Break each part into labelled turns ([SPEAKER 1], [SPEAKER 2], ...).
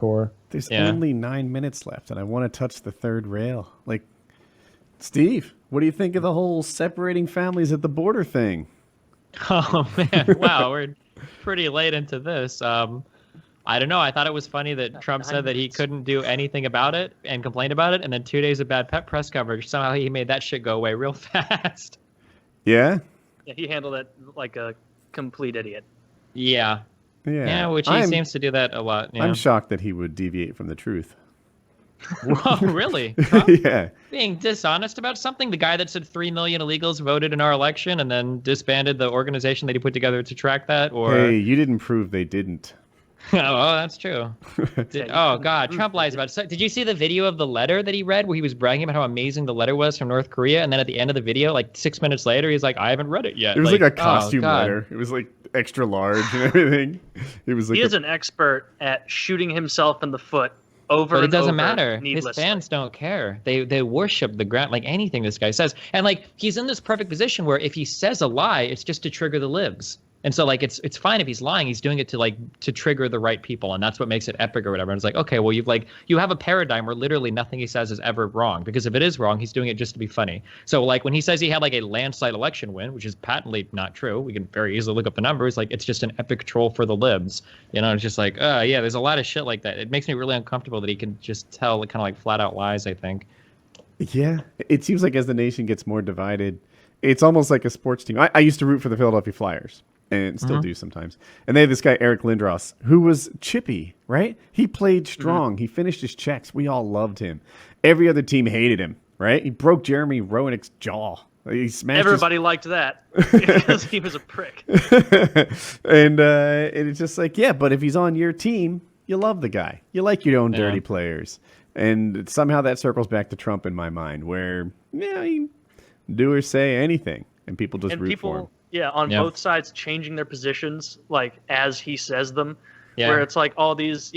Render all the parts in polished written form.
[SPEAKER 1] Core.
[SPEAKER 2] There's only 9 minutes left, and I want to touch the third rail. Like, Steve, what do you think of the whole separating families at the border thing?
[SPEAKER 3] Oh man, wow, we're pretty late into this. I don't know. I thought it was funny that Trump said that he couldn't do anything about it and complained about it, and then 2 days of bad press coverage. Somehow he made that shit go away real fast.
[SPEAKER 2] Yeah?
[SPEAKER 4] Yeah, he handled it like a complete idiot.
[SPEAKER 3] Yeah. Yeah, which he seems to do that a lot. Yeah.
[SPEAKER 2] I'm shocked that he would deviate from the truth.
[SPEAKER 3] Whoa, really? Trump
[SPEAKER 2] Yeah.
[SPEAKER 3] being dishonest about something? The guy that said 3 million illegals voted in our election and then disbanded the organization that he put together to track that? Or
[SPEAKER 2] Hey, you didn't prove they didn't.
[SPEAKER 3] Oh, that's true. Oh, God. Trump lies about it. So, did you see the video of the letter that he read where he was bragging about how amazing the letter was from North Korea? And then at the end of the video, like 6 minutes later, he's like, I haven't read it yet.
[SPEAKER 2] It was like a
[SPEAKER 3] oh,
[SPEAKER 2] costume
[SPEAKER 3] God.
[SPEAKER 2] letter. It was like extra large and everything. It was like
[SPEAKER 4] He is an expert at shooting himself in the foot over
[SPEAKER 3] But it
[SPEAKER 4] and
[SPEAKER 3] doesn't
[SPEAKER 4] over
[SPEAKER 3] matter. His
[SPEAKER 4] needlessly.
[SPEAKER 3] fans don't care. They worship the ground, like anything this guy says. And like he's in this perfect position where if he says a lie, it's just to trigger the libs. And so like it's fine if he's lying. He's doing it to trigger the right people, and that's what makes it epic or whatever. And it's like, okay, well you have a paradigm where literally nothing he says is ever wrong, because if it is wrong, he's doing it just to be funny. So like when he says he had like a landslide election win, which is patently not true, we can very easily look up the numbers. Like it's just an epic troll for the libs. You know, it's just like, yeah, there's a lot of shit like that. It makes me really uncomfortable that he can just tell kind of like flat out lies, I think.
[SPEAKER 2] Yeah, it seems like as the nation gets more divided, it's almost like a sports team. I used to root for the Philadelphia Flyers, and still do sometimes. And they had this guy, Eric Lindros, who was chippy, right? He played strong. He finished his checks. We all loved him. Every other team hated him, right? He broke Jeremy Roenick's jaw. He smashed
[SPEAKER 4] Everybody liked that because he was a prick.
[SPEAKER 2] and it's just like, yeah, but if he's on your team, you love the guy. You like your own dirty players. And somehow that circles back to Trump in my mind, where he do or say anything, and people just root for him.
[SPEAKER 4] Yeah, on both sides changing their positions, like as he says them,
[SPEAKER 3] Yeah.
[SPEAKER 4] where it's like all these,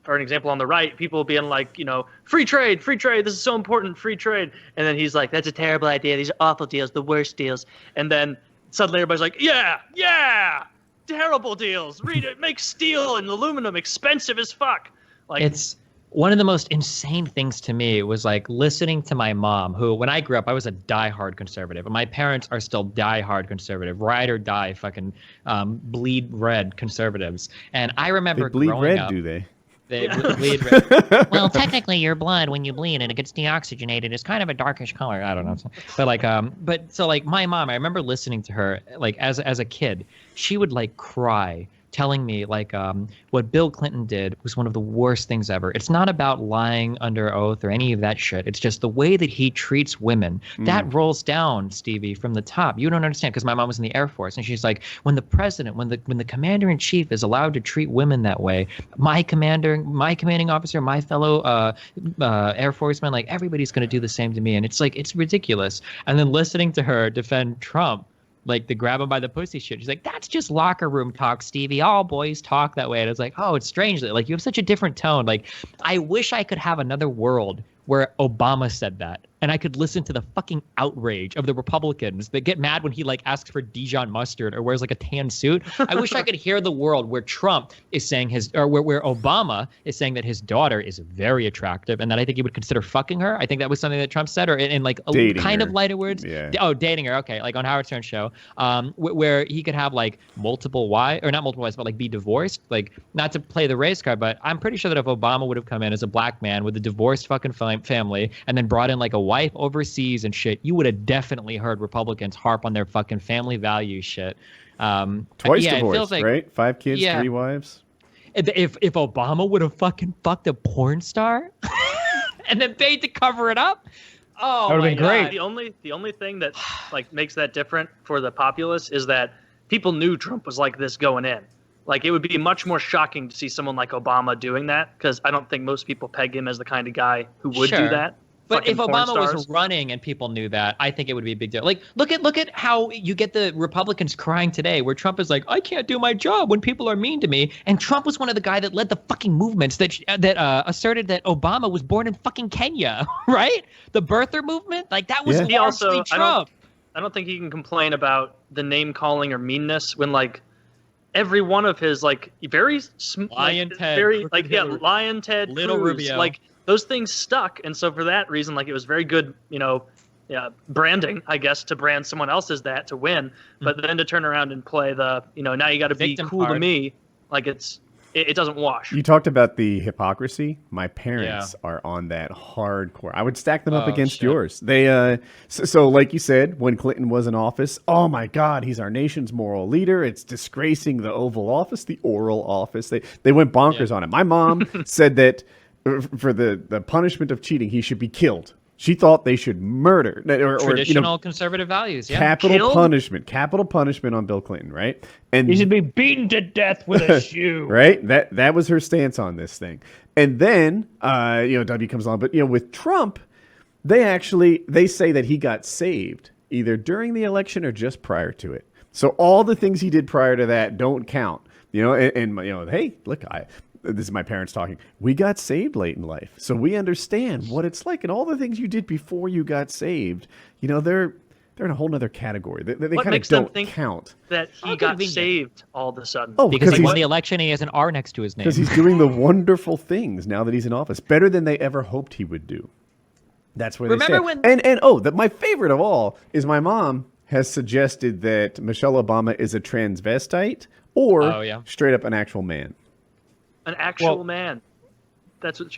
[SPEAKER 4] for an example on the right, people being like, free trade, this is so important, free trade. And then he's like, that's a terrible idea. These are awful deals, the worst deals. And then suddenly everybody's like, yeah, terrible deals. Read it, make steel and aluminum expensive as fuck. Like
[SPEAKER 3] It's one of the most insane things to me was like listening to my mom, who when I grew up, I was a diehard conservative. And my parents are still diehard conservative, ride or die, fucking bleed red conservatives. And I remember
[SPEAKER 2] They bleed
[SPEAKER 3] growing
[SPEAKER 2] red,
[SPEAKER 3] up,
[SPEAKER 2] do they?
[SPEAKER 3] They bleed red. Well, technically, your blood when you bleed and it gets deoxygenated is kind of a darkish color. I don't know, but like, so like my mom, I remember listening to her like as a kid, she would like cry, telling me like what Bill Clinton did was one of the worst things ever. It's not about lying under oath or any of that shit. It's just the way that he treats women. That rolls down, Stevie, from the top. You don't understand, because my mom was in the Air Force, and she's like, when the president, when the commander in chief is allowed to treat women that way, my commanding officer, my fellow Air Forceman, like everybody's going to do the same to me. And it's like, it's ridiculous. And then listening to her defend Trump, like the grab him by the pussy shit. She's like, that's just locker room talk, Stevie. All boys talk that way. And it's like, oh, it's strange that like you have such a different tone. Like, I wish I could have another world where Obama said that, and I could listen to the fucking outrage of the Republicans that get mad when he like asks for Dijon mustard or wears like a tan suit. I wish I could hear the world where Trump is saying where Obama is saying that his daughter is very attractive and that I think he would consider fucking her. I think that was something that Trump said, or in like a kind of lighter words.
[SPEAKER 2] Yeah.
[SPEAKER 3] Oh, dating her. Okay. Like on Howard Stern's show, where he could have like multiple wives, or not multiple wives, but like be divorced. Like, not to play the race card, but I'm pretty sure that if Obama would have come in as a black man with a divorced fucking family and then brought in like a wife overseas and shit, you would have definitely heard Republicans harp on their fucking family value shit.
[SPEAKER 2] Twice divorced,
[SPEAKER 3] like,
[SPEAKER 2] right? 5 kids, 3 wives.
[SPEAKER 3] If Obama would have fucking fucked a porn star and then paid to cover it up, oh,
[SPEAKER 1] that would have been great.
[SPEAKER 4] The only thing that like makes that different for the populace is that people knew Trump was like this going in. Like, it would be much more shocking to see someone like Obama doing that, because I don't think most people peg him as the kind of guy who would do that.
[SPEAKER 3] But
[SPEAKER 4] Fucking
[SPEAKER 3] if
[SPEAKER 4] porn
[SPEAKER 3] Obama
[SPEAKER 4] stars.
[SPEAKER 3] was running and people knew that, I think it would be a big deal. Like, look at how you get the Republicans crying today, where Trump is like, I can't do my job when people are mean to me. And Trump was one of the guys that led the fucking movements that asserted that Obama was born in fucking Kenya, right? The birther movement, like that was largely Trump.
[SPEAKER 4] I don't think he can complain about the name calling or meanness when, like, every one of his like very
[SPEAKER 3] Lion Ted,
[SPEAKER 4] very
[SPEAKER 3] Crooked
[SPEAKER 4] like
[SPEAKER 3] Hillary,
[SPEAKER 4] Lion Ted,
[SPEAKER 3] Little
[SPEAKER 4] Cruz,
[SPEAKER 3] Rubio.
[SPEAKER 4] like those things stuck, and so for that reason, like it was very good, branding, I guess, to brand someone else as that to win, but then to turn around and play the now you got to be
[SPEAKER 3] Victim
[SPEAKER 4] cool to
[SPEAKER 3] card.
[SPEAKER 4] me, like it doesn't wash.
[SPEAKER 2] You talked about the hypocrisy. My parents are on that hardcore. I would stack them up
[SPEAKER 3] Oh,
[SPEAKER 2] against
[SPEAKER 3] shit.
[SPEAKER 2] yours. They so like you said, when Clinton was in office, oh my God, he's our nation's moral leader. It's disgracing the Oval Office, the oral office. They went bonkers on it. My mom said that for the punishment of cheating, he should be killed. She thought they should murder or
[SPEAKER 3] Traditional conservative values. Yeah.
[SPEAKER 2] capital punishment on Bill Clinton, right? And
[SPEAKER 1] He should be beaten to death with a shoe.
[SPEAKER 2] right? That was her stance on this thing. And then W comes along, but with Trump, they say that he got saved either during the election or just prior to it. So all the things he did prior to that don't count. Hey, look, this is my parents talking. We got saved late in life, so we understand what it's like, and all the things you did before you got saved. They're in a whole nother category. They
[SPEAKER 4] What
[SPEAKER 2] kind of
[SPEAKER 4] makes them
[SPEAKER 2] don't
[SPEAKER 4] think
[SPEAKER 2] count.
[SPEAKER 4] that he
[SPEAKER 3] How
[SPEAKER 4] got
[SPEAKER 3] convenient.
[SPEAKER 4] saved all of a sudden?
[SPEAKER 2] Oh,
[SPEAKER 3] Because he
[SPEAKER 2] he's-
[SPEAKER 3] won the election, he has an R next to his name.
[SPEAKER 2] Because he's doing the wonderful things now that he's in office, better than they ever hoped he would do. That's where
[SPEAKER 3] Remember
[SPEAKER 2] they stand. My favorite of all is my mom has suggested that Michelle Obama is a transvestite or straight up an actual man.
[SPEAKER 4] An actual man. That's what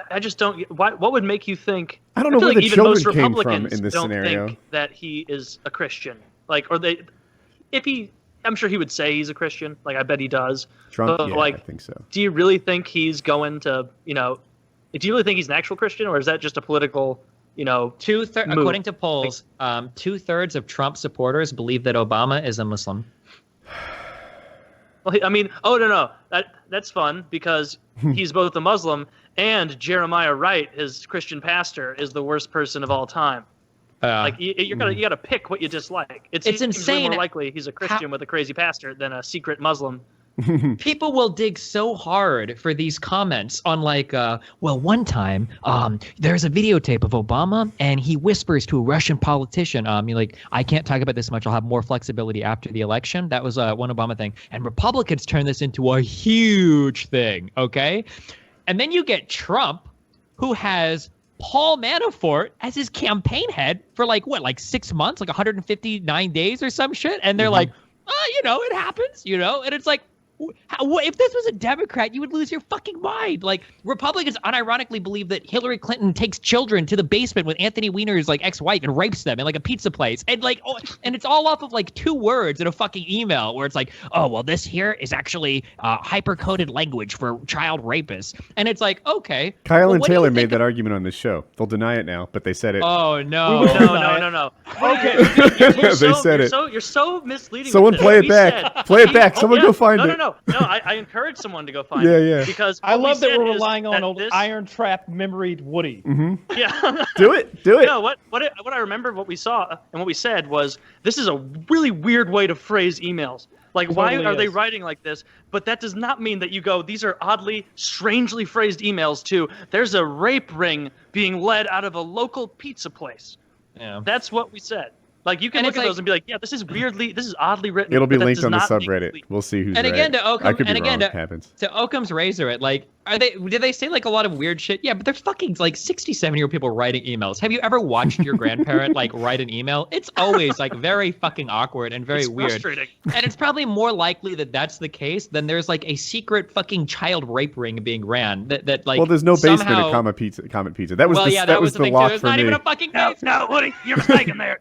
[SPEAKER 4] I just don't. What would make you think?
[SPEAKER 2] I don't know
[SPEAKER 4] feel
[SPEAKER 2] where
[SPEAKER 4] like
[SPEAKER 2] the
[SPEAKER 4] even most
[SPEAKER 2] children came from
[SPEAKER 4] Republicans
[SPEAKER 2] in this
[SPEAKER 4] don't
[SPEAKER 2] scenario.
[SPEAKER 4] think that he is a Christian. I'm sure he would say he's a Christian. Like I bet he does.
[SPEAKER 2] Trump,
[SPEAKER 4] But,
[SPEAKER 2] I think so.
[SPEAKER 4] do you really think he's going to? Do you really think he's an actual Christian, or is that just a political? Move?
[SPEAKER 3] According to polls, 2/3 of Trump supporters believe that Obama is a Muslim.
[SPEAKER 4] Well, I mean, no. That's fun because he's both a Muslim and Jeremiah Wright, his Christian pastor, is the worst person of all time. You gotta pick what you dislike. It seems way
[SPEAKER 3] insane
[SPEAKER 4] more likely he's a Christian with a crazy pastor than a secret Muslim.
[SPEAKER 3] People will dig so hard for these comments on one time there's a videotape of Obama and he whispers to a Russian politician, I can't talk about this much. I'll have more flexibility after the election. That was one Obama thing. And Republicans turn this into a huge thing, okay? And then you get Trump, who has Paul Manafort as his campaign head for 6 months, 159 days or some shit. And they're like, it happens, and it's like, if this was a Democrat, you would lose your fucking mind. Republicans unironically believe that Hillary Clinton takes children to the basement with Anthony Weiner's ex-wife and rapes them in a pizza place, and and it's all off of 2 words in a fucking email where it's this here is actually hyper-coded language for child rapists, and it's okay.
[SPEAKER 2] Kyle and Taylor made that argument on this show. They'll deny it now, but they said it.
[SPEAKER 3] Oh no!
[SPEAKER 4] No.
[SPEAKER 1] Okay.
[SPEAKER 2] They said it.
[SPEAKER 4] You're so misleading.
[SPEAKER 2] Someone
[SPEAKER 4] with
[SPEAKER 2] play
[SPEAKER 4] this.
[SPEAKER 2] it back. Play it back. Someone go find it.
[SPEAKER 4] No. I encourage someone to go find
[SPEAKER 2] Yeah,
[SPEAKER 4] it.
[SPEAKER 2] yeah.
[SPEAKER 4] Because
[SPEAKER 1] I
[SPEAKER 4] what we
[SPEAKER 1] love that
[SPEAKER 4] said
[SPEAKER 1] we're
[SPEAKER 4] is
[SPEAKER 1] relying on
[SPEAKER 4] that
[SPEAKER 1] old
[SPEAKER 4] this-
[SPEAKER 1] Iron Trap memoried Woody.
[SPEAKER 4] Yeah.
[SPEAKER 2] Do it.
[SPEAKER 4] No, what I remember what we saw and what we said was this is a really weird way to phrase emails. Why
[SPEAKER 1] Totally
[SPEAKER 4] are they
[SPEAKER 1] is.
[SPEAKER 4] writing like this? But that does not mean that you go, these are oddly, strangely phrased emails to, there's a rape ring being led out of a local pizza place.
[SPEAKER 3] Yeah.
[SPEAKER 4] That's what we said. You can
[SPEAKER 3] And
[SPEAKER 4] look
[SPEAKER 3] it's
[SPEAKER 4] at those and be like, yeah, this is oddly written.
[SPEAKER 2] It'll be
[SPEAKER 4] but that
[SPEAKER 2] linked
[SPEAKER 4] does
[SPEAKER 2] on the
[SPEAKER 4] not make it
[SPEAKER 2] subreddit.
[SPEAKER 4] legal.
[SPEAKER 2] We'll see who's
[SPEAKER 3] And
[SPEAKER 2] right.
[SPEAKER 3] again, to Occam,
[SPEAKER 2] I could be
[SPEAKER 3] and again,
[SPEAKER 2] wrong. It happens.
[SPEAKER 3] to Occam's razor, did they say a lot of weird shit? Yeah, but they're fucking 67-year-old people writing emails. Have you ever watched your grandparent write an email? It's always very fucking awkward and very
[SPEAKER 4] It's
[SPEAKER 3] weird.
[SPEAKER 4] frustrating.
[SPEAKER 3] And it's probably more likely that that's the case than there's a secret fucking child rape ring being ran.
[SPEAKER 2] Well, there's no basement
[SPEAKER 3] somehow...
[SPEAKER 2] at Comet Pizza. That was
[SPEAKER 3] that was
[SPEAKER 2] the
[SPEAKER 3] thing
[SPEAKER 2] lock
[SPEAKER 3] too. It's
[SPEAKER 2] for
[SPEAKER 3] not
[SPEAKER 2] me.
[SPEAKER 3] even a fucking
[SPEAKER 5] No,
[SPEAKER 3] basement.
[SPEAKER 5] Woody, you're mistaken there.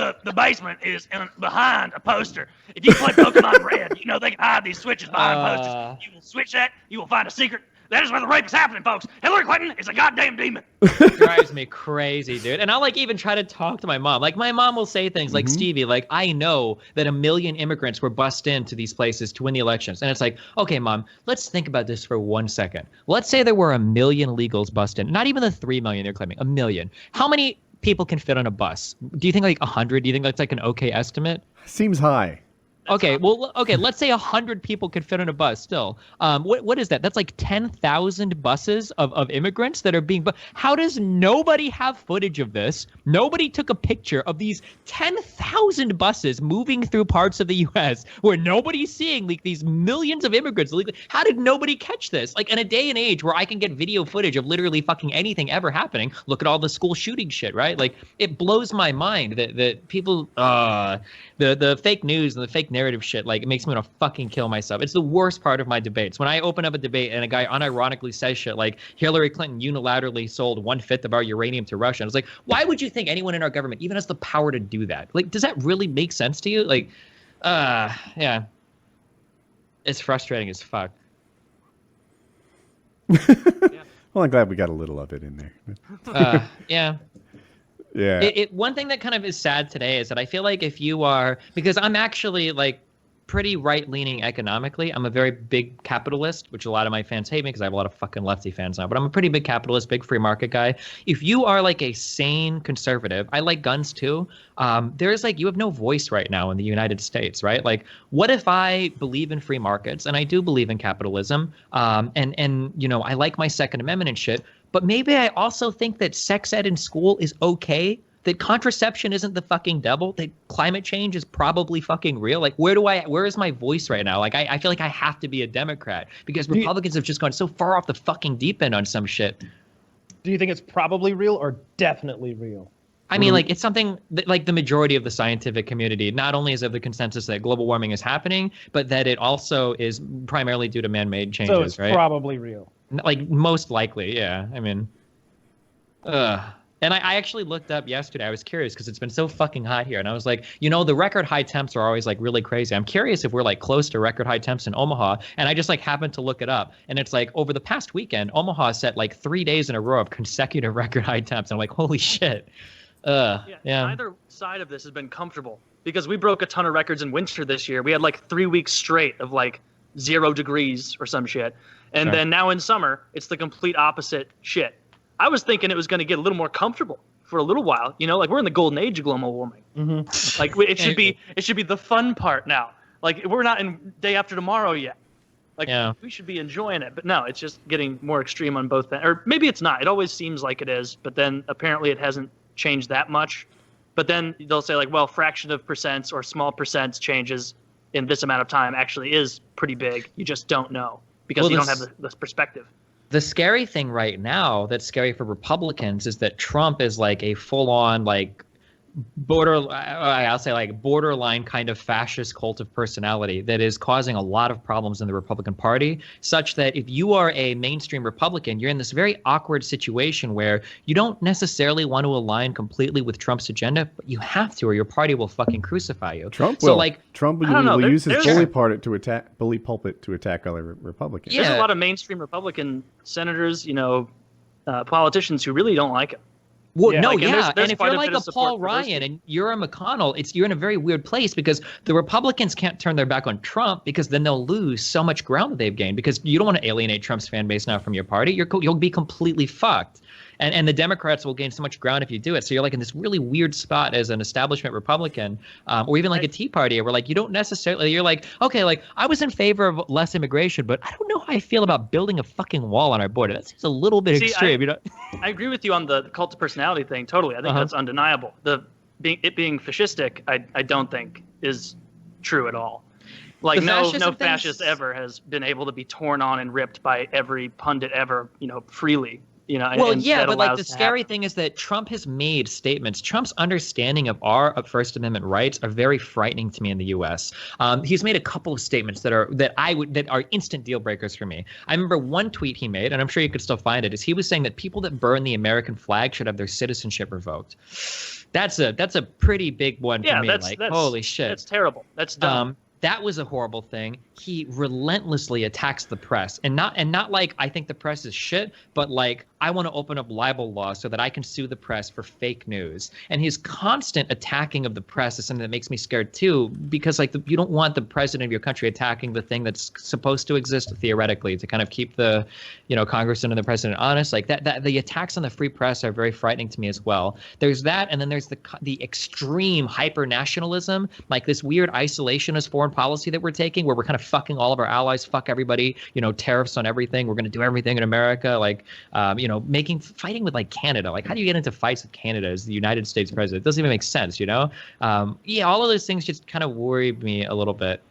[SPEAKER 5] The basement is behind a poster. If you play Pokemon Red, they can hide these switches behind posters. You will switch that, you will find a secret. That is where the rape is happening, folks. Hillary Clinton is a goddamn demon.
[SPEAKER 3] Drives me crazy, dude. And I'll even try to talk to my mom. My mom will say things like, Stevie, I know that 1 million immigrants were bussed into these places to win the elections. And it's okay, Mom, let's think about this for 1 second. Let's say there were 1 million illegals bussed in. Not even the 3 million they're claiming, 1 million. How many people can fit on a bus? Do you think 100? Do you think that's an okay estimate?
[SPEAKER 2] Seems high.
[SPEAKER 3] Okay, well, okay. Let's say 100 people could fit on a bus. Still, what is that? That's like 10,000 buses of immigrants that are being. How does nobody have footage of this? Nobody took a picture of these 10,000 buses moving through parts of the U.S. where nobody's seeing like these millions of immigrants illegally. How did nobody catch this? Like in a day and age where I can get video footage of literally fucking anything ever happening. Look at all the school shooting shit, right? Like it blows my mind that people, the fake news and the fake narrative shit, like it makes me want to fucking kill myself. It's the worst part of my debates. When I open up a debate and a guy unironically says shit like Hillary Clinton unilaterally sold 1/5 of our uranium to Russia. And it's like, why would you think anyone in our government even has the power to do that? Like, does that really make sense to you? Like, yeah. It's frustrating as fuck.
[SPEAKER 2] Well, I'm glad we got a little of it in there.
[SPEAKER 3] Yeah.
[SPEAKER 2] Yeah.
[SPEAKER 3] One thing that kind of is sad today is that I feel like if you are, because I'm actually like pretty right-leaning economically. I'm a very big capitalist, which a lot of my fans hate me because I have a lot of fucking lefty fans now, but I'm a pretty big capitalist, big free market guy. If you are like a sane conservative, I like guns too. There's like, you have no voice right now in the United States, right? Like, what if I believe in free markets and I do believe in capitalism, and you know, I like my Second Amendment and shit, but maybe I also think that sex ed in school is okay, that contraception isn't the fucking devil, that climate change is probably fucking real. Like, where is my voice right now? Like, I feel like I have to be a Democrat because Republicans have just gone so far off the fucking deep end on some shit.
[SPEAKER 1] Do you think it's probably real or definitely real?
[SPEAKER 3] I mean, like, it's something that, like, the majority of the scientific community not only is of the consensus that global warming is happening, but that it also is primarily due to man-made changes,
[SPEAKER 1] so it's
[SPEAKER 3] right?
[SPEAKER 1] Probably real.
[SPEAKER 3] Like, most likely, yeah. I mean, and I actually looked up yesterday. I was curious because it's been so fucking hot here. And I was like, you know, the record high temps are always like really crazy. I'm curious if we're like close to record high temps in Omaha. And I just like happened to look it up. And it's like over the past weekend, Omaha set like 3 days in a row of consecutive record high temps. And I'm like, holy shit. Yeah.
[SPEAKER 4] Neither side of this has been comfortable because we broke a ton of records in winter this year. We had like 3 weeks straight of like 0 degrees or some shit. And then now in summer, it's the complete opposite shit. I was thinking it was going to get a little more comfortable for a little while, you know, like we're in the golden age of global warming. Mm-hmm. Like it should be the fun part now. Like we're not in day after tomorrow yet. Like we should be enjoying it, but no, it's just getting more extreme on both ends. Or maybe it's not. It always seems like it is, but then apparently it hasn't changed that much. But then they'll say like, well, fraction of percents or small percents changes in this amount of time actually is pretty big. You just don't know because you don't have this perspective.
[SPEAKER 3] The scary thing right now that's scary for Republicans is that Trump is like a full-on like borderline kind of fascist cult of personality that is causing a lot of problems in the Republican Party, such that if you are a mainstream Republican, you're in this very awkward situation where you don't necessarily want to align completely with Trump's agenda, but you have to or your party will fucking crucify you.
[SPEAKER 2] Trump will use his bully pulpit to attack other Republicans.
[SPEAKER 4] There's a lot of mainstream Republican senators, you know, politicians who really don't like him.
[SPEAKER 3] Well,
[SPEAKER 4] and
[SPEAKER 3] if you're like a Paul Ryan and you're a McConnell, you're in a very weird place because the Republicans can't turn their back on Trump because then they'll lose so much ground that they've gained because you don't want to alienate Trump's fan base now from your party. You'll be completely fucked. And the Democrats will gain so much ground if you do it. So you're like in this really weird spot as an establishment Republican, or even like a Tea Party, where like you don't necessarily, you're like, okay, like I was in favor of less immigration, but I don't know how I feel about building a fucking wall on our border. That seems a little bit extreme, you know?
[SPEAKER 4] I agree with you on the cult of personality thing. Totally, I think that's undeniable. It being fascistic, I don't think is true at all. Like no fascist ever has been able to be torn on and ripped by every pundit ever, you know, freely. You know,
[SPEAKER 3] well, yeah, but like the scary thing is that Trump has made statements. Trump's understanding of our First Amendment rights are very frightening to me in the U.S. He's made a couple of statements that are instant deal breakers for me. I remember one tweet he made, and I'm sure you could still find it, is he was saying that people that burn the American flag should have their citizenship revoked. That's a pretty big one for me. That's holy shit.
[SPEAKER 4] That's terrible. That's dumb.
[SPEAKER 3] That was a horrible thing. He relentlessly attacks the press, and not like I think the press is shit, but like I want to open up libel law so that I can sue the press for fake news. And his constant attacking of the press is something that makes me scared too, because like you don't want the president of your country attacking the thing that's supposed to exist theoretically to kind of keep the, you know, Congressman and the president honest. Like that the attacks on the free press are very frightening to me as well. There's that, and then there's the extreme hyper nationalism, like this weird isolationist foreign foreign policy that we're taking, where we're kind of fucking all of our allies, fuck everybody, tariffs on everything. We're going to do everything in America, like, fighting with like Canada. Like, how do you get into fights with Canada as the United States president? It doesn't even make sense, Yeah, all of those things just kind of worry me a little bit.